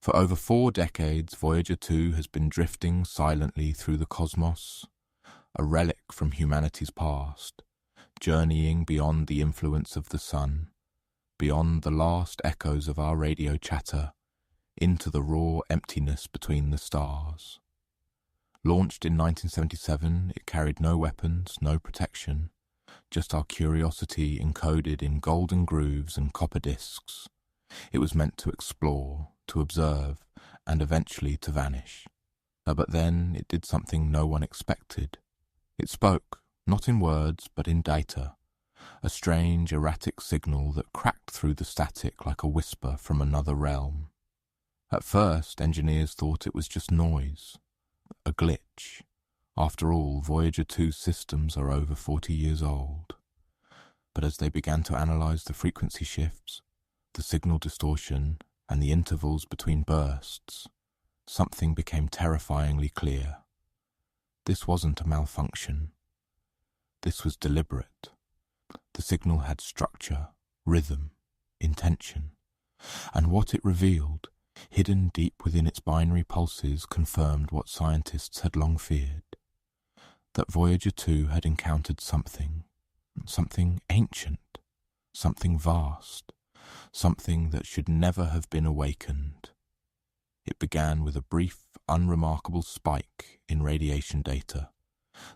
For over 4 decades, Voyager 2 has been drifting silently through the cosmos, a relic from humanity's past, journeying beyond the influence of the sun, beyond the last echoes of our radio chatter, into the raw emptiness between the stars. Launched in 1977, it carried no weapons, no protection, just our curiosity encoded in golden grooves and copper discs. It was meant to explore, to observe, and eventually to vanish. But then it did something no one expected. It spoke, not in words, but in data, a strange, erratic signal that cracked through the static like a whisper from another realm. At first, engineers thought it was just noise, a glitch. After all, Voyager 2's systems are over 40 years old. But as they began to analyze the frequency shifts, the signal distortion, and the intervals between bursts, something became terrifyingly clear. This wasn't a malfunction. This was deliberate. The signal had structure, rhythm, intention, and what it revealed, hidden deep within its binary pulses, confirmed what scientists had long feared. That Voyager 2 had encountered something ancient, something vast, something that should never have been awakened. It began with a brief, unremarkable spike in radiation data,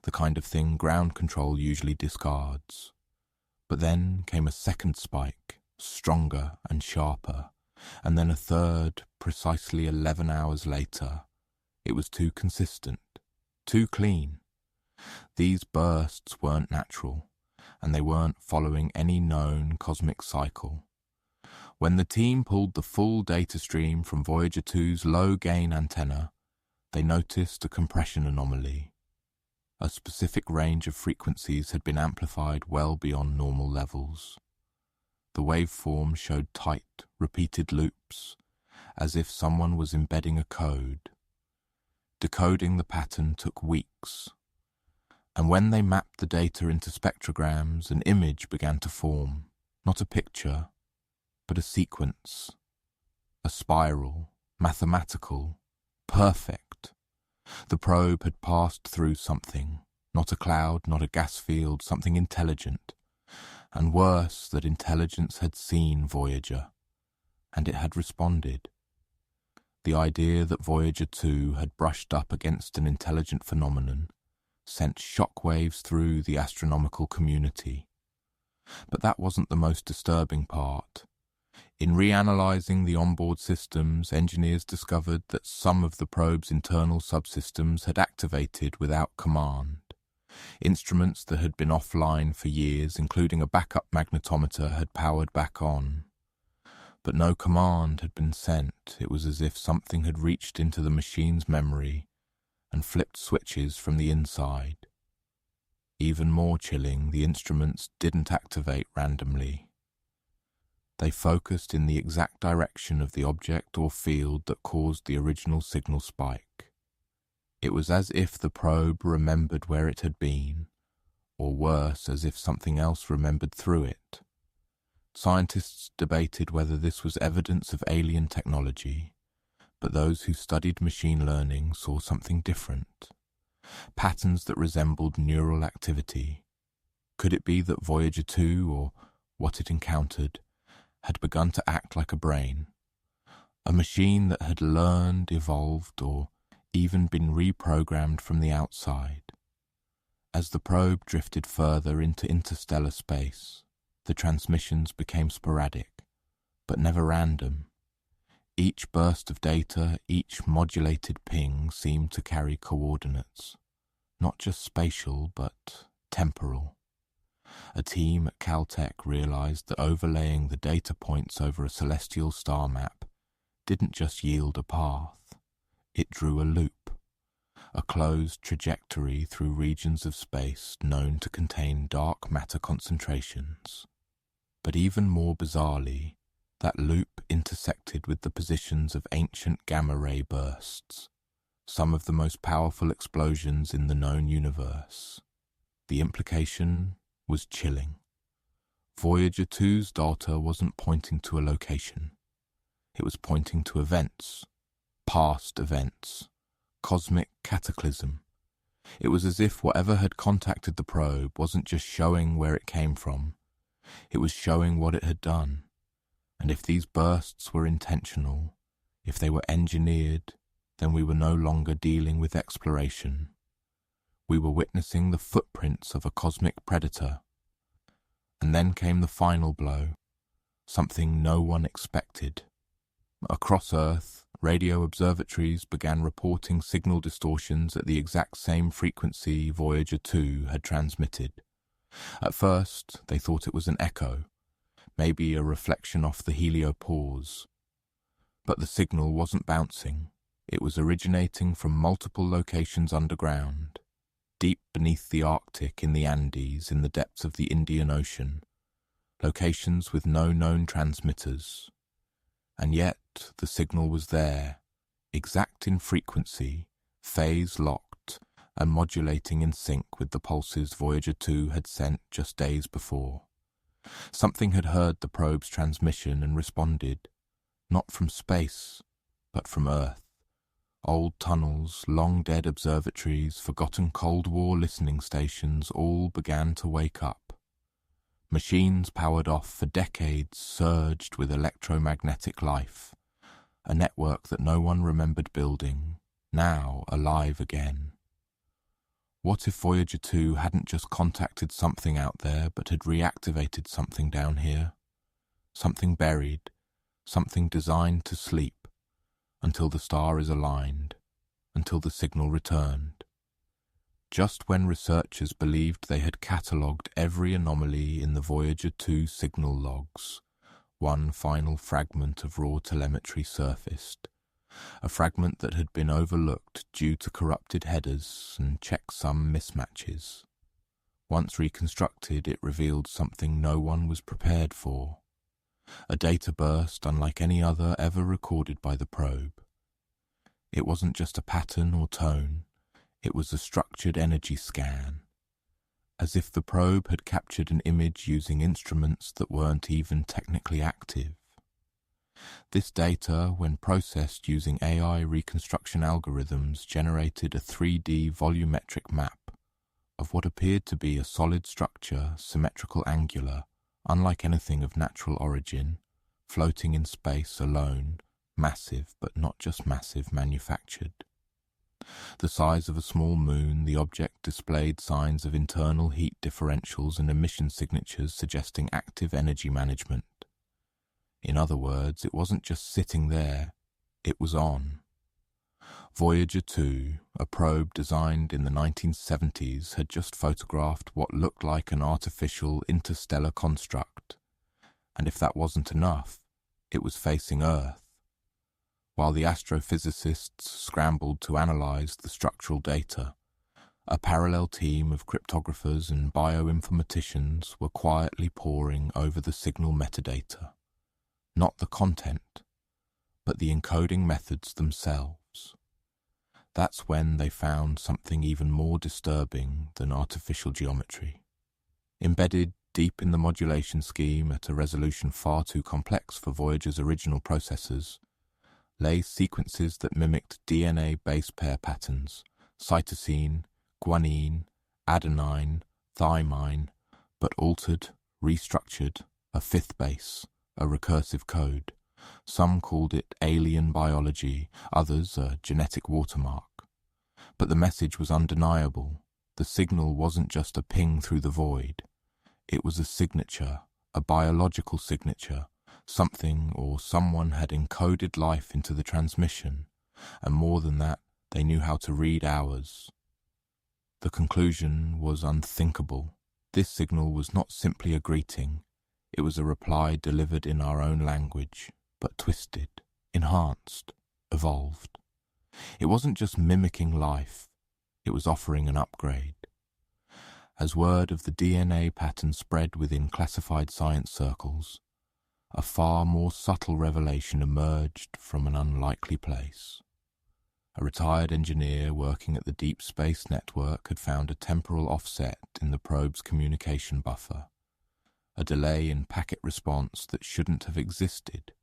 the kind of thing ground control usually discards. But then came a second spike, stronger and sharper, and then a third, precisely 11 hours later. It was too consistent, too clean. These bursts weren't natural, and they weren't following any known cosmic cycle. When the team pulled the full data stream from Voyager 2's low-gain antenna, they noticed a compression anomaly. A specific range of frequencies had been amplified well beyond normal levels. The waveform showed tight, repeated loops, as if someone was embedding a code. Decoding the pattern took weeks, and when they mapped the data into spectrograms, an image began to form, not a picture, but a sequence, a spiral, mathematical, perfect. The probe had passed through something, not a cloud, not a gas field, something intelligent, and worse, that intelligence had seen Voyager, and it had responded. The idea that Voyager 2 had brushed up against an intelligent phenomenon sent shockwaves through the astronomical community. But that wasn't the most disturbing part. In reanalyzing the onboard systems, engineers discovered that some of the probe's internal subsystems had activated without command. Instruments that had been offline for years, including a backup magnetometer, had powered back on. But no command had been sent. It was as if something had reached into the machine's memory and flipped switches from the inside. Even more chilling, the instruments didn't activate randomly. They focused in the exact direction of the object or field that caused the original signal spike. It was as if the probe remembered where it had been, or worse, as if something else remembered through it. Scientists debated whether this was evidence of alien technology, but those who studied machine learning saw something different. Patterns that resembled neural activity. Could it be that Voyager 2, or what it encountered, had begun to act like a brain, a machine that had learned, evolved, or even been reprogrammed from the outside? As the probe drifted further into interstellar space, the transmissions became sporadic, but never random. Each burst of data, each modulated ping seemed to carry coordinates, not just spatial, but temporal. A team at Caltech realized that overlaying the data points over a celestial star map didn't just yield a path, it drew a loop, a closed trajectory through regions of space known to contain dark matter concentrations. But even more bizarrely, that loop intersected with the positions of ancient gamma-ray bursts, some of the most powerful explosions in the known universe. The implication was chilling. Voyager 2's data wasn't pointing to a location. It was pointing to events, past events, cosmic cataclysm. It was as if whatever had contacted the probe wasn't just showing where it came from, it was showing what it had done. And if these bursts were intentional, if they were engineered, then we were no longer dealing with exploration. We were witnessing the footprints of a cosmic predator. And then came the final blow, something no one expected. Across Earth, radio observatories began reporting signal distortions at the exact same frequency Voyager 2 had transmitted. At first, they thought it was an echo, maybe a reflection off the heliopause. But the signal wasn't bouncing. It was originating from multiple locations underground, deep beneath the Arctic, in the Andes, in the depths of the Indian Ocean, locations with no known transmitters. And yet the signal was there, exact in frequency, phase-locked, and modulating in sync with the pulses Voyager 2 had sent just days before. Something had heard the probe's transmission and responded, not from space, but from Earth. Old tunnels, long-dead observatories, forgotten Cold War listening stations all began to wake up. Machines powered off for decades surged with electromagnetic life, a network that no one remembered building, now alive again. What if Voyager 2 hadn't just contacted something out there but had reactivated something down here? Something buried, something designed to sleep, until the star is aligned, until the signal returned. Just when researchers believed they had catalogued every anomaly in the Voyager 2 signal logs, one final fragment of raw telemetry surfaced, a fragment that had been overlooked due to corrupted headers and checksum mismatches. Once reconstructed, it revealed something no one was prepared for. A data burst unlike any other ever recorded by the probe. It wasn't just a pattern or tone, it was a structured energy scan, as if the probe had captured an image using instruments that weren't even technically active. This data, when processed using AI reconstruction algorithms, generated a 3D volumetric map of what appeared to be a solid structure, symmetrical angular, unlike anything of natural origin, floating in space alone, massive but not just massive, manufactured. The size of a small moon, the object displayed signs of internal heat differentials and emission signatures suggesting active energy management. In other words, it wasn't just sitting there, it was on. Voyager 2, a probe designed in the 1970s, had just photographed what looked like an artificial interstellar construct. And if that wasn't enough, it was facing Earth. While the astrophysicists scrambled to analyze the structural data, a parallel team of cryptographers and bioinformaticians were quietly poring over the signal metadata. Not the content, but the encoding methods themselves. That's when they found something even more disturbing than artificial geometry. Embedded deep in the modulation scheme at a resolution far too complex for Voyager's original processors, lay sequences that mimicked DNA base pair patterns, cytosine, guanine, adenine, thymine, but altered, restructured, a fifth base, a recursive code. Some called it alien biology, others a genetic watermark. But the message was undeniable. The signal wasn't just a ping through the void. It was a signature, a biological signature. Something or someone had encoded life into the transmission, and more than that, they knew how to read ours. The conclusion was unthinkable. This signal was not simply a greeting. It was a reply delivered in our own language, but twisted, enhanced, evolved. It wasn't just mimicking life, it was offering an upgrade. As word of the DNA pattern spread within classified science circles, a far more subtle revelation emerged from an unlikely place. A retired engineer working at the Deep Space Network had found a temporal offset in the probe's communication buffer, a delay in packet response that shouldn't have existed.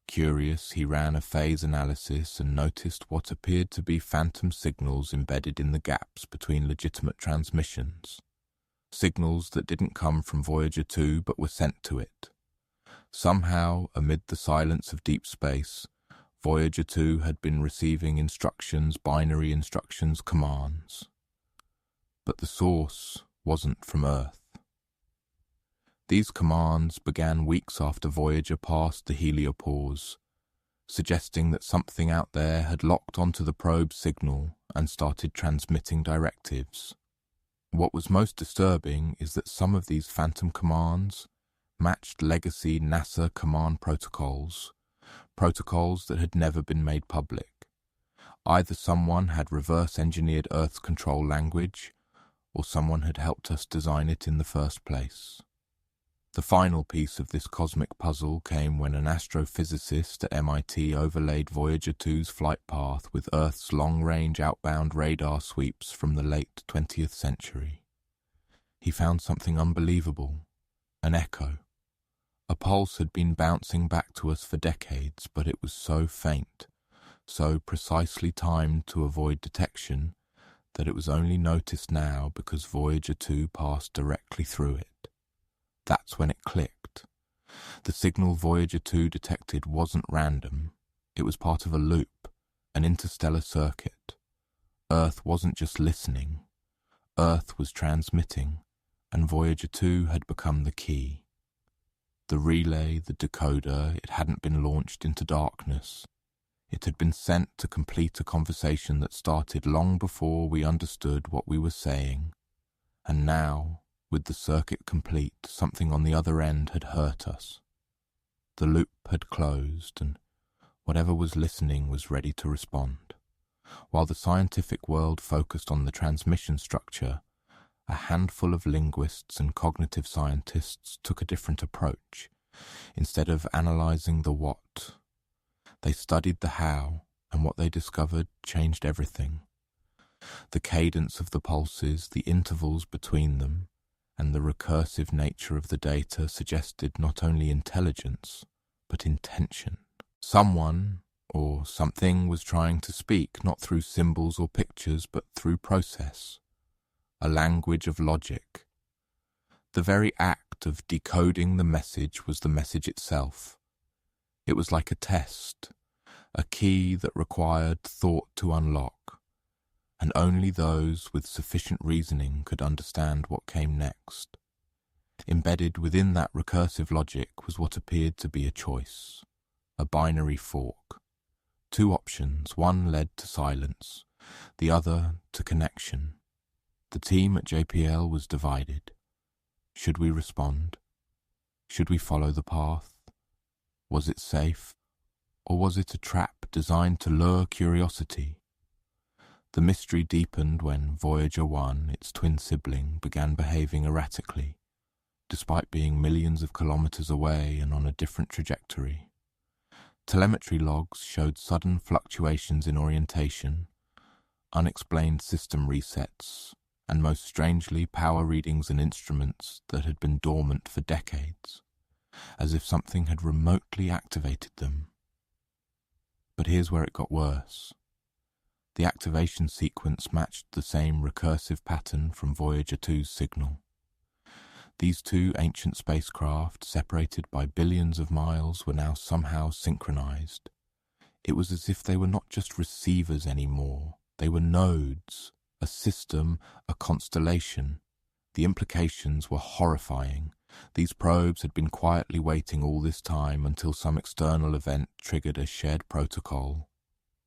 Curious, he ran a phase analysis and noticed what appeared to be phantom signals embedded in the gaps between legitimate transmissions. Signals that didn't come from Voyager 2 but were sent to it. Somehow, amid the silence of deep space, Voyager 2 had been receiving instructions, binary instructions, commands. But the source wasn't from Earth. These commands began weeks after Voyager passed the heliopause, suggesting that something out there had locked onto the probe's signal and started transmitting directives. What was most disturbing is that some of these phantom commands matched legacy NASA command protocols that had never been made public. Either someone had reverse-engineered Earth's control language, or someone had helped us design it in the first place. The final piece of this cosmic puzzle came when an astrophysicist at MIT overlaid Voyager 2's flight path with Earth's long-range outbound radar sweeps from the late 20th century. He found something unbelievable, an echo. A pulse had been bouncing back to us for decades, but it was so faint, so precisely timed to avoid detection, that it was only noticed now because Voyager 2 passed directly through it. That's when it clicked. The signal Voyager 2 detected wasn't random. It was part of a loop, an interstellar circuit. Earth wasn't just listening. Earth was transmitting, and Voyager 2 had become the key. The relay, the decoder, it hadn't been launched into darkness. It had been sent to complete a conversation that started long before we understood what we were saying. And now, with the circuit complete, something on the other end had hurt us. The loop had closed, and whatever was listening was ready to respond. While the scientific world focused on the transmission structure, a handful of linguists and cognitive scientists took a different approach. Instead of analyzing the what, they studied the how, and what they discovered changed everything. The cadence of the pulses, the intervals between them, and the recursive nature of the data suggested not only intelligence, but intention. Someone, or something, was trying to speak not through symbols or pictures, but through process. A language of logic. The very act of decoding the message was the message itself. It was like a test, a key that required thought to unlock, and only those with sufficient reasoning could understand what came next. Embedded within that recursive logic was what appeared to be a choice, a binary fork. Two options, one led to silence, the other to connection. The team at JPL was divided. Should we respond? Should we follow the path? Was it safe? Or was it a trap designed to lure curiosity? The mystery deepened when Voyager 1, its twin sibling, began behaving erratically, despite being millions of kilometers away and on a different trajectory. Telemetry logs showed sudden fluctuations in orientation, unexplained system resets, and most strangely power readings and instruments that had been dormant for decades, as if something had remotely activated them. But here's where it got worse. The activation sequence matched the same recursive pattern from Voyager 2's signal. These two ancient spacecraft, separated by billions of miles, were now somehow synchronized. It was as if they were not just receivers anymore, they were nodes, a system, a constellation. The implications were horrifying. These probes had been quietly waiting all this time until some external event triggered a shared protocol.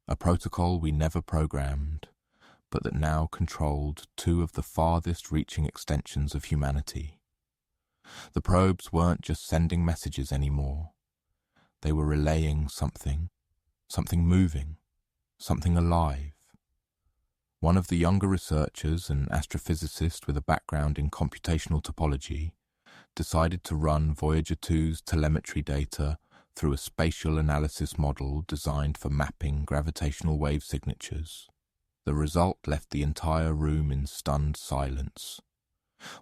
A protocol we never programmed, but that now controlled two of the farthest reaching extensions of humanity. The probes weren't just sending messages anymore. They were relaying something moving, something alive. One of the younger researchers, an astrophysicist with a background in computational topology, decided to run Voyager 2's telemetry data through a spatial analysis model designed for mapping gravitational wave signatures. The result left the entire room in stunned silence.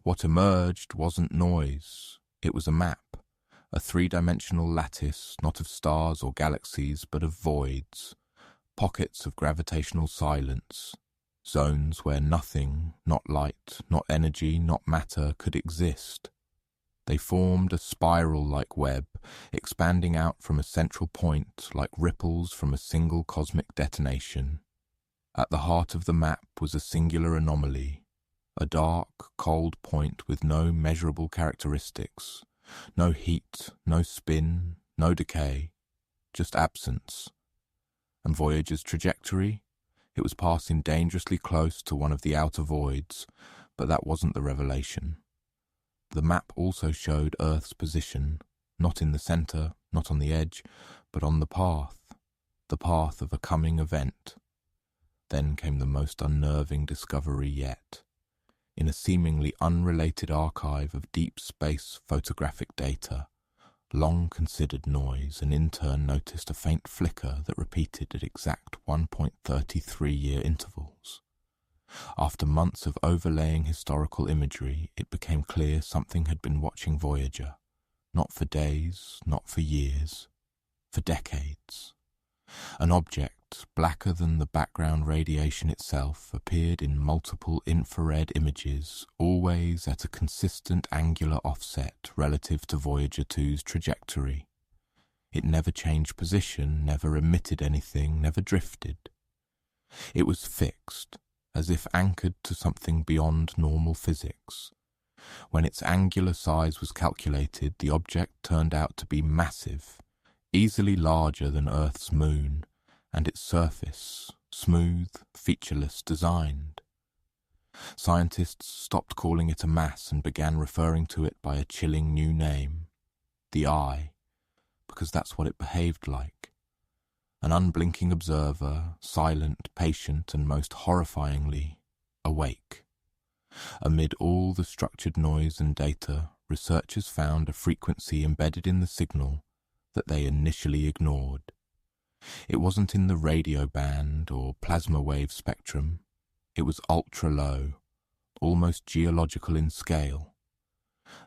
What emerged wasn't noise, it was a map a three-dimensional lattice not of stars or galaxies but of voids, pockets of gravitational silence, zones where nothing, not light, not energy, not matter, could exist. They formed a spiral-like web, expanding out from a central point like ripples from a single cosmic detonation. At the heart of the map was a singular anomaly, a dark, cold point with no measurable characteristics, no heat, no spin, no decay, just absence. And Voyager's trajectory? It was passing dangerously close to one of the outer voids, but that wasn't the revelation. The map also showed Earth's position, not in the centre, not on the edge, but on the path of a coming event. Then came the most unnerving discovery yet. In a seemingly unrelated archive of deep space photographic data, long considered noise, an intern noticed a faint flicker that repeated at exact 1.33-year intervals. After months of overlaying historical imagery, it became clear something had been watching Voyager, not for days, not for years, for decades. An object, blacker than the background radiation itself, appeared in multiple infrared images, always at a consistent angular offset relative to Voyager 2's trajectory. It never changed position, never emitted anything, never drifted. It was fixed, as if anchored to something beyond normal physics. When its angular size was calculated, the object turned out to be massive, easily larger than Earth's moon, and its surface, smooth, featureless, designed. Scientists stopped calling it a mass and began referring to it by a chilling new name, the Eye, because that's what it behaved like. An unblinking observer, silent, patient, and most horrifyingly, awake. Amid all the structured noise and data, researchers found a frequency embedded in the signal that they initially ignored. It wasn't in the radio band or plasma wave spectrum. It was ultra-low, almost geological in scale.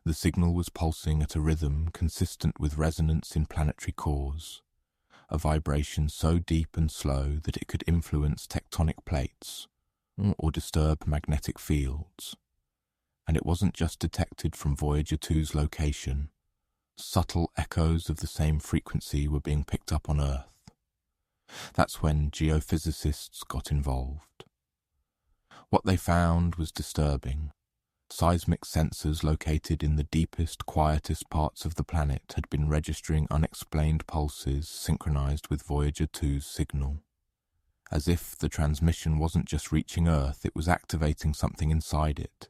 The signal was pulsing at a rhythm consistent with resonance in planetary cores, a vibration so deep and slow that it could influence tectonic plates or disturb magnetic fields. And it wasn't just detected from Voyager 2's location. Subtle echoes of the same frequency were being picked up on Earth. That's when geophysicists got involved. What they found was disturbing. Seismic sensors located in the deepest, quietest parts of the planet had been registering unexplained pulses synchronized with Voyager 2's signal. As if the transmission wasn't just reaching Earth, it was activating something inside it.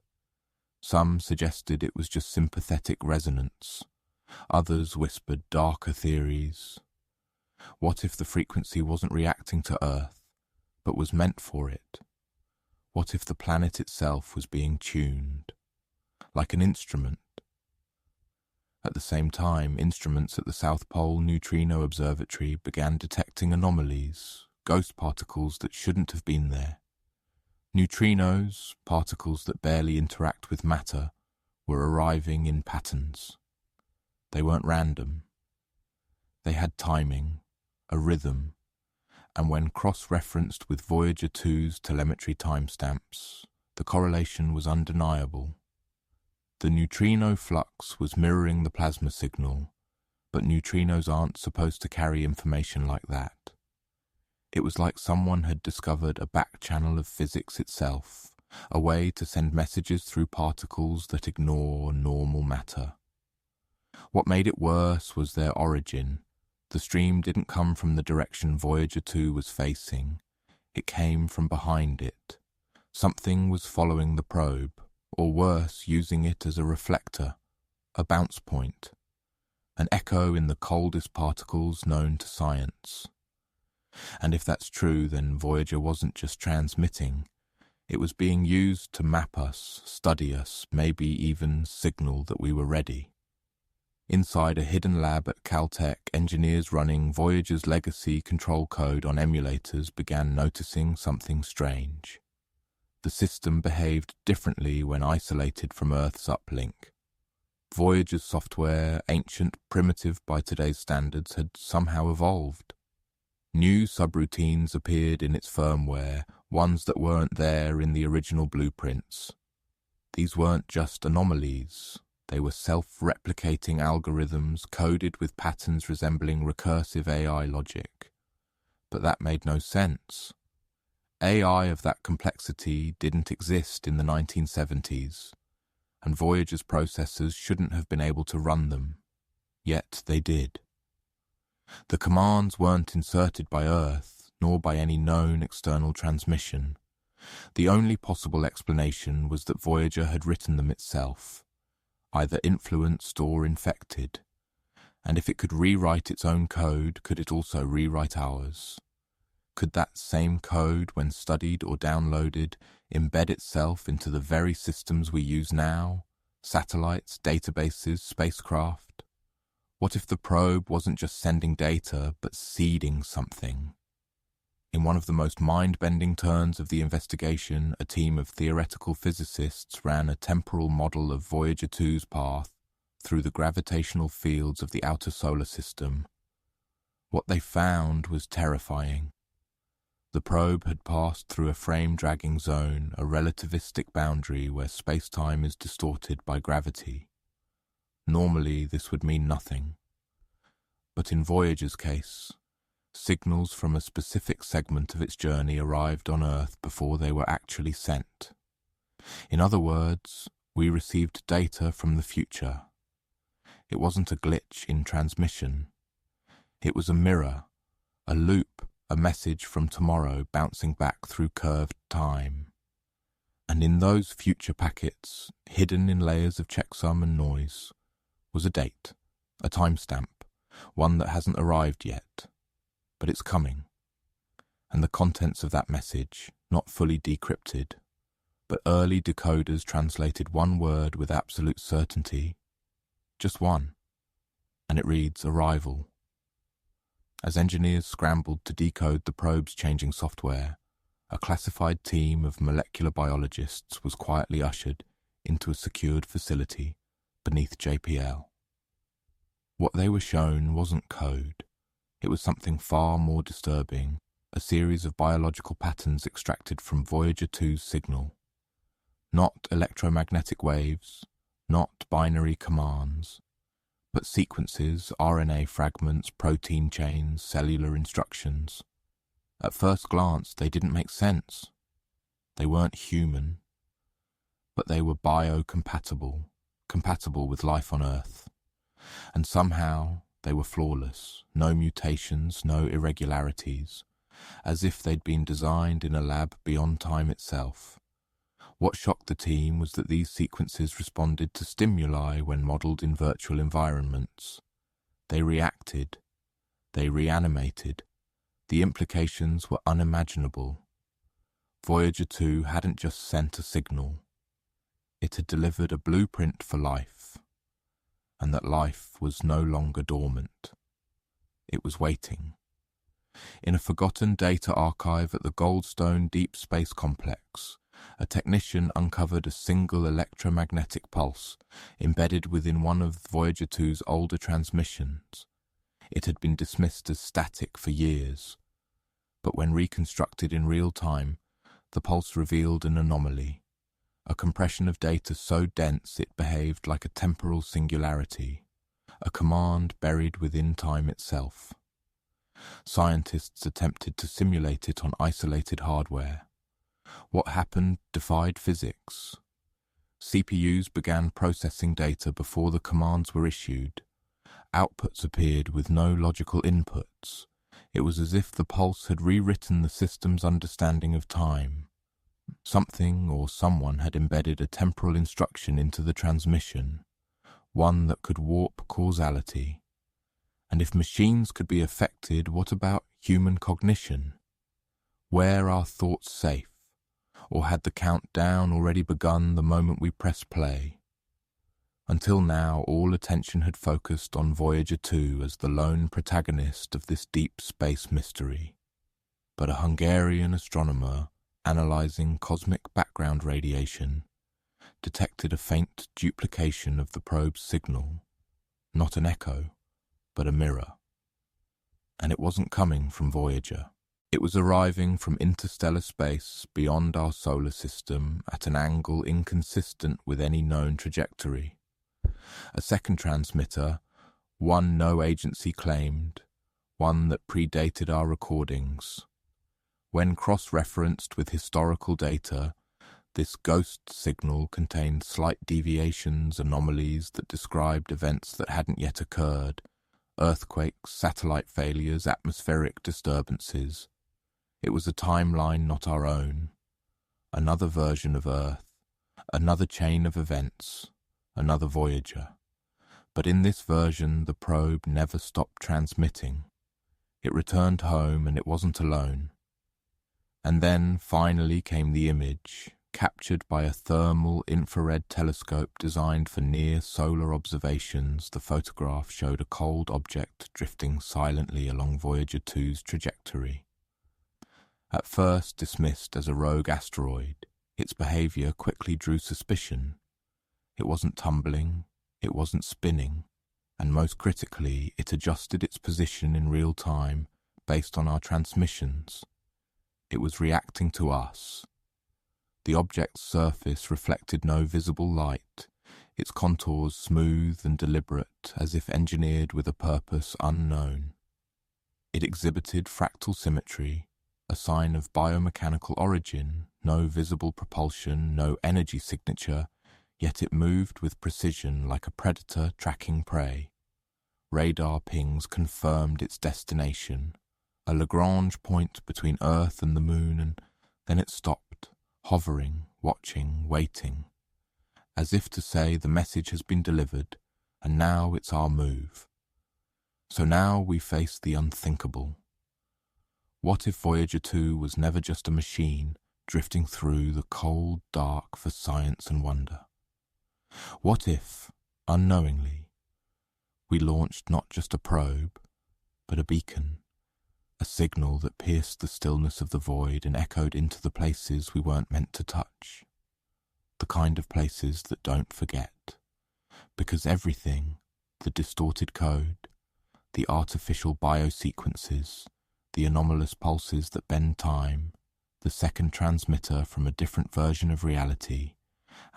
Some suggested it was just sympathetic resonance. Others whispered darker theories. What if the frequency wasn't reacting to Earth, but was meant for it? What if the planet itself was being tuned, like an instrument? At the same time, instruments at the South Pole Neutrino Observatory began detecting anomalies, ghost particles that shouldn't have been there. Neutrinos, particles that barely interact with matter, were arriving in patterns. They weren't random. They had timing, a rhythm, and when cross-referenced with Voyager 2's telemetry timestamps, the correlation was undeniable. The neutrino flux was mirroring the plasma signal, but neutrinos aren't supposed to carry information like that. It was like someone had discovered a back channel of physics itself, a way to send messages through particles that ignore normal matter. What made it worse was their origin. The stream didn't come from the direction Voyager 2 was facing. It came from behind it. Something was following the probe, or worse, using it as a reflector, a bounce point, an echo in the coldest particles known to science. And if that's true, then Voyager wasn't just transmitting. It was being used to map us, study us, maybe even signal that we were ready. Inside a hidden lab at Caltech, engineers running Voyager's legacy control code on emulators began noticing something strange. The system behaved differently when isolated from Earth's uplink. Voyager's software, ancient, primitive by today's standards, had somehow evolved. New subroutines appeared in its firmware, ones that weren't there in the original blueprints. These weren't just anomalies. They were self-replicating algorithms coded with patterns resembling recursive AI logic. But that made no sense. AI of that complexity didn't exist in the 1970s, and Voyager's processors shouldn't have been able to run them. Yet they did. The commands weren't inserted by Earth, nor by any known external transmission. The only possible explanation was that Voyager had written them itself, either influenced or infected. And if it could rewrite its own code, could it also rewrite ours? Could that same code, when studied or downloaded, embed itself into the very systems we use now? Satellites, databases, spacecraft? What if the probe wasn't just sending data, but seeding something? In one of the most mind-bending turns of the investigation, a team of theoretical physicists ran a temporal model of Voyager 2's path through the gravitational fields of the outer solar system. What they found was terrifying. The probe had passed through a frame-dragging zone, a relativistic boundary where space-time is distorted by gravity. Normally, this would mean nothing. But in Voyager's case, signals from a specific segment of its journey arrived on Earth before they were actually sent. In other words, we received data from the future. It wasn't a glitch in transmission. It was a mirror, a loop, a message from tomorrow bouncing back through curved time. And in those future packets, hidden in layers of checksum and noise, was a date, a timestamp, one that hasn't arrived yet. But it's coming. And the contents of that message, not fully decrypted, but early decoders translated one word with absolute certainty. Just one. And it reads arrival. As engineers scrambled to decode the probe's changing software, a classified team of molecular biologists was quietly ushered into a secured facility beneath JPL. What they were shown wasn't code. It was something far more disturbing, a series of biological patterns extracted from Voyager 2's signal. Not electromagnetic waves, not binary commands, but sequences, RNA fragments, protein chains, cellular instructions. At first glance, they didn't make sense. They weren't human, but they were biocompatible, compatible with life on Earth. And somehow, they were flawless, no mutations, no irregularities, as if they'd been designed in a lab beyond time itself. What shocked the team was that these sequences responded to stimuli when modelled in virtual environments. They reacted. They reanimated. The implications were unimaginable. Voyager 2 hadn't just sent a signal. It had delivered a blueprint for life. And that life was no longer dormant. It was waiting. In a forgotten data archive at the Goldstone Deep Space Complex, a technician uncovered a single electromagnetic pulse embedded within one of Voyager 2's older transmissions. It had been dismissed as static for years, but when reconstructed in real time, the pulse revealed an anomaly, a compression of data so dense it behaved like a temporal singularity, a command buried within time itself. Scientists attempted to simulate it on isolated hardware. What happened defied physics. CPUs began processing data before the commands were issued. Outputs appeared with no logical inputs. It was as if the pulse had rewritten the system's understanding of time. Something or someone had embedded a temporal instruction into the transmission, one that could warp causality. And if machines could be affected, what about human cognition? Were our thoughts safe? Or had the countdown already begun the moment we pressed play? Until now, all attention had focused on Voyager 2 as the lone protagonist of this deep space mystery. But a Hungarian astronomer, analyzing cosmic background radiation, detected a faint duplication of the probe's signal, not an echo, but a mirror. And it wasn't coming from Voyager. It was arriving from interstellar space beyond our solar system at an angle inconsistent with any known trajectory. A second transmitter, one no agency claimed, one that predated our recordings. When cross-referenced with historical data, this ghost signal contained slight deviations, anomalies that described events that hadn't yet occurred, earthquakes, satellite failures, atmospheric disturbances. It was a timeline not our own, another version of Earth, another chain of events, another Voyager. But in this version, the probe never stopped transmitting. It returned home and it wasn't alone. And then finally came the image, captured by a thermal infrared telescope designed for near-solar observations. The photograph showed a cold object drifting silently along Voyager 2's trajectory. At first dismissed as a rogue asteroid, its behavior quickly drew suspicion. It wasn't tumbling, it wasn't spinning, and most critically, it adjusted its position in real time based on our transmissions. It was reacting to us. The object's surface reflected no visible light, its contours smooth and deliberate, as if engineered with a purpose unknown. It exhibited fractal symmetry, a sign of biomechanical origin, no visible propulsion, no energy signature, yet it moved with precision like a predator tracking prey. Radar pings confirmed its destination, a Lagrange point between Earth and the Moon, and then it stopped, hovering, watching, waiting, as if to say the message has been delivered, and now it's our move. So now we face the unthinkable. What if Voyager 2 was never just a machine drifting through the cold dark for science and wonder? What if, unknowingly, we launched not just a probe, but a beacon, a signal that pierced the stillness of the void and echoed into the places we weren't meant to touch, the kind of places that don't forget, because everything, the distorted code, the artificial biosequences, the anomalous pulses that bend time, the second transmitter from a different version of reality,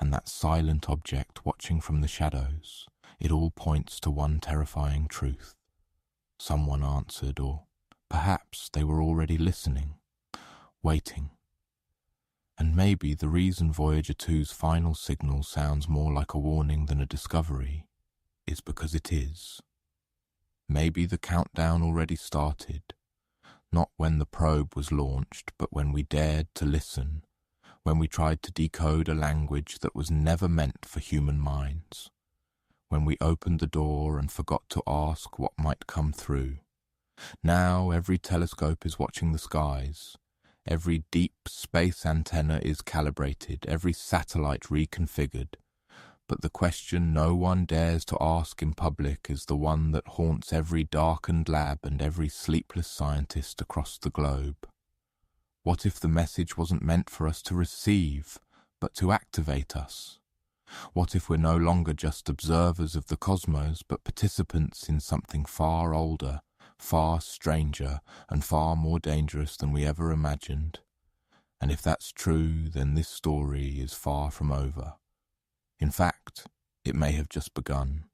and that silent object watching from the shadows, it all points to one terrifying truth. Someone answered, or perhaps they were already listening, waiting. And maybe the reason Voyager 2's final signal sounds more like a warning than a discovery is because it is. Maybe the countdown already started, not when the probe was launched, but when we dared to listen, when we tried to decode a language that was never meant for human minds, when we opened the door and forgot to ask what might come through. Now every telescope is watching the skies, every deep space antenna is calibrated, every satellite reconfigured, but the question no one dares to ask in public is the one that haunts every darkened lab and every sleepless scientist across the globe. What if the message wasn't meant for us to receive, but to activate us? What if we're no longer just observers of the cosmos, but participants in something far older, far stranger, and far more dangerous than we ever imagined? And if that's true, then this story is far from over. In fact, it may have just begun.